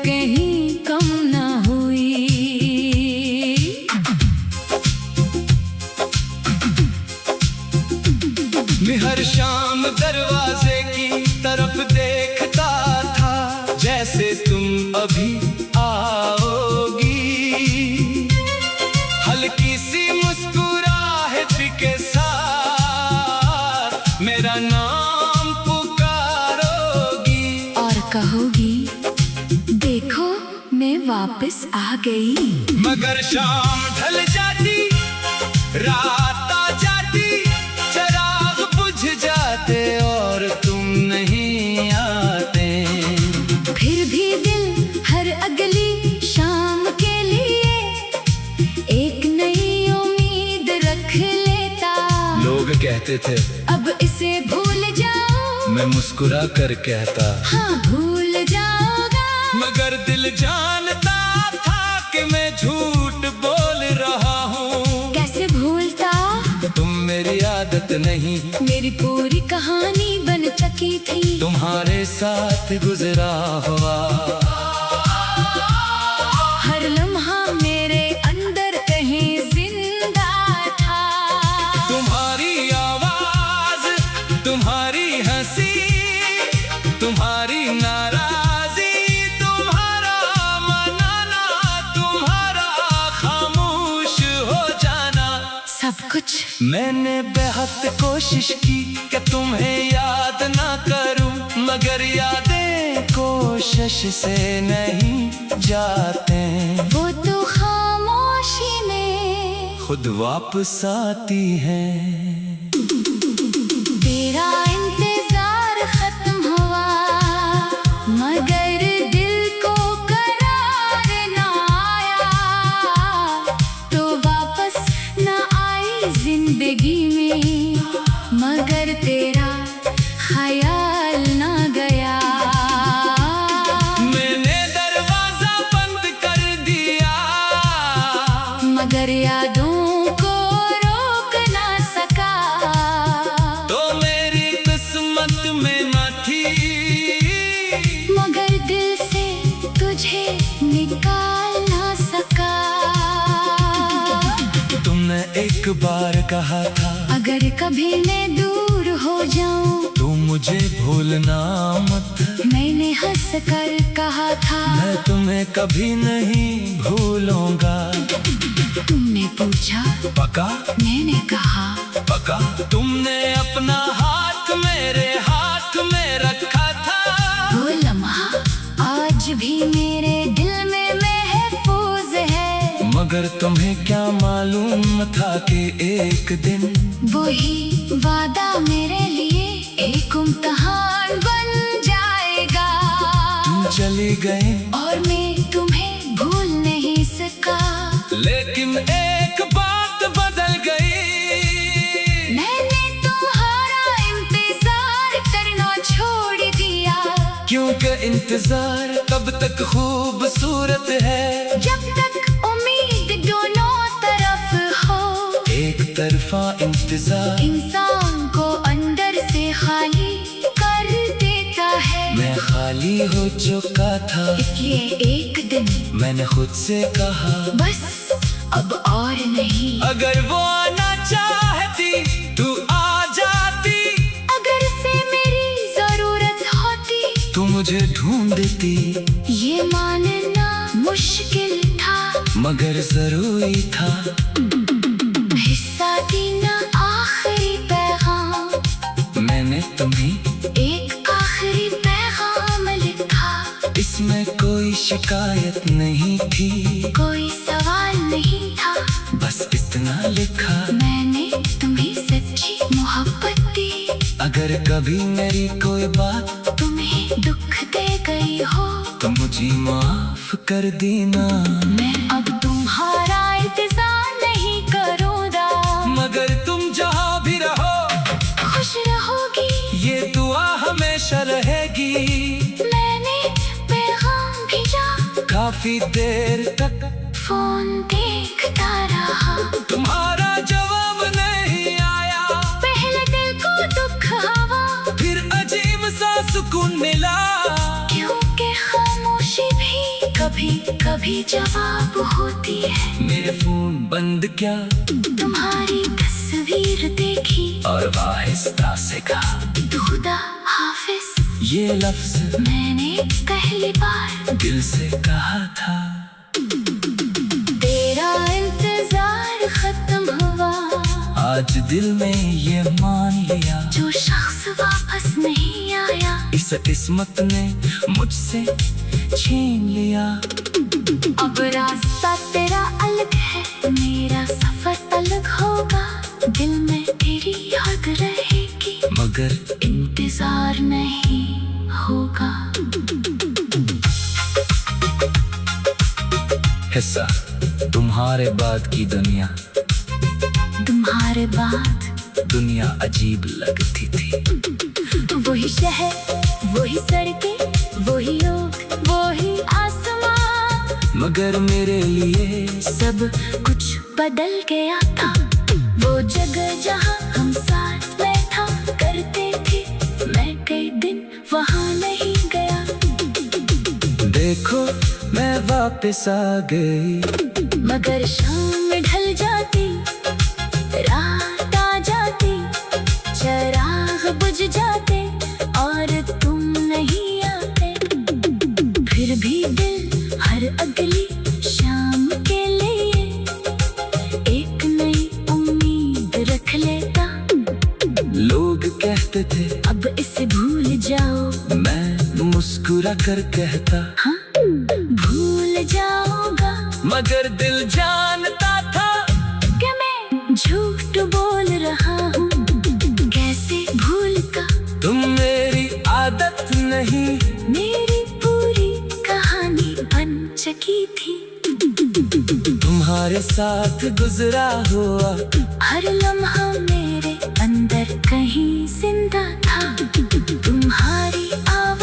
कहीं कम ना हुई। मैं हर शाम दरवाजे की तरफ देखता था, जैसे तुम अभी आओगी। हल्की सी मुस्कुराहट के साथ मेरा नाम पुकारोगी और कहोगी देखो मैं वापस आ गई। मगर शाम ढल जाती, रात आ जाती, चराग बुझ जाते और तुम नहीं आते। फिर भी दिल हर अगली शाम के लिए एक नई उम्मीद रख लेता। लोग कहते थे अब इसे भूल जाओ, मैं मुस्कुरा कर कहता हाँ भूल जाओगा। मगर दिल जानता था कि मैं झूठ बोल रहा हूँ। कैसे भूलता, तुम मेरी आदत नहीं, मेरी पूरी कहानी बन चुकी थी। तुम्हारे साथ गुजरा हुआ हर लम्हा मेरे अंदर कहीं जिंदा था। तुम्हारी आवाज, तुम्हारी हंसी, तुम्हारी नाराजी, तुम्हारा मनाना, तुम्हारा खामोश हो जाना। सब कुछ मैंने बेहद कोशिश की कि तुम्हें याद ना करूं, मगर यादें कोशिश से नहीं जाते। वो तो खामोशी में खुद वापस आती हैं। तेरा इंतजार खत्म हुआ, मगर दिल को करार ना आया। तो वापस ना आई जिंदगी में, मगर तेरा ख्याल ना गया। मैंने दरवाजा बंद कर दिया, मगर यादों को रोक ना सका। तो मेरी किस्मत में न थी, मगर दिल से तुझे निकाल ना सका। तुमने एक बार कहा था अगर कभी मैं दूर हो जाऊं, तू मुझे भूलना मत। मैंने हंस कर कहा था मैं तुम्हें कभी नहीं भूलूंगा। तुमने पूछा, पक्का? मैंने कहा पक्का? तुमने अपना हाथ मेरे हाथ में रखा था। वो लम्हा आज भी मेरे दिल में महफूज है। मगर तुम्हें क्या मालूम था कि एक दिन वही वादा मेरे लिए एक इम्तिहान बन जाएगा। तुम चली गई और मैं तुम्हें भूल नहीं सका। लेकिन एक बात बदल गई। मैंने तुम्हारा इंतजार करना छोड़ दिया। क्योंकि इंतजार तब तक खूबसूरत है जब तक उम्मीद दोनों तरफ हो। एक तरफा इंतजार इंसान को अंदर से खाली कर देता है। मैं खाली हो चुका था, इसलिए एक दिन मैंने खुद से कहा बस अब और नहीं। अगर वो आना चाहती तू आ जाती। अगर से मेरी जरूरत होती तू मुझे ढूंढती। ये मानना मुश्किल था, मगर जरूरी था। हिस्सा देना आखिरी पैगाम। मैंने तुम्हें एक आखिरी पैगाम लिखा। इसमें कोई शिकायत नहीं थी, कोई सवाल नहीं था, बस इतना लिखा मैंने तुम्हें सच्ची मोहब्बत दी। अगर कभी मेरी कोई बात तुम्हें दुख दे गई हो तो मुझे माफ कर देना। मैं अब तुम्हारा इंतजार नहीं करूँगा। मगर तुम जहाँ भी रहो खुश रहोगी, ये दुआ हमेशा रहेगी। मैंने पैगाम भेजा, काफी देर तक फोन देखता रहा। तुम्हारा जवाब नहीं आया। पहले दिल को दुख हवा, फिर अजीब सा सुकून मिला। क्योंकि खामोशी भी कभी कभी जवाब होती है। मेरे फोन बंद क्या, तुम्हारी तस्वीर देखी और आहिस्ता से कहा खुदा हाफिज। ये लफ्ज मैंने पहली बार दिल से कहा था। तेरा इंतजार खत्म हुआ, आज दिल में ये मान लिया, जो शख्स वापस नहीं आया इस किस्मत ने मुझसे छीन लिया। अब रास्ता तेरा अलग है, मेरा सफर अलग होगा। दिल में तेरी याद रहेगी, मगर इंतजार नहीं होगा। हिस्सा तुम्हारे बाद की दुनिया, तुम्हारे बाद दुनिया अजीब लगती थी। वही शहर, वही सड़कें, वही लोग, वही आसमां, मगर मेरे लिए सब कुछ बदल गया था। वो जगह जहाँ हम साथ में था करते थे, मैं कई दिन वहाँ नहीं गया। देखो मैं वापस आ गई, मगर शाम ढल जाती, रात आ जाती, चिराग बुझ जाते और तुम नहीं आते। फिर भी दिल हर अगली शाम के लिए एक नई उम्मीद रख लेता। लोग कहते थे अब इसे भूल जाओ, मैं मुस्कुरा कर कहता हाँ भूल जाओगा। मगर दिल जानता था कि मैं झूठ बोल रहा हूँ, कैसे भूल का तुम मेरी आदत नहीं। मेरी पूरी कहानी बन चुकी थी। तुम्हारे साथ गुजरा हुआ हर लम्हा मेरे अंदर कहीं जिंदा था। तुम्हारी आवाज़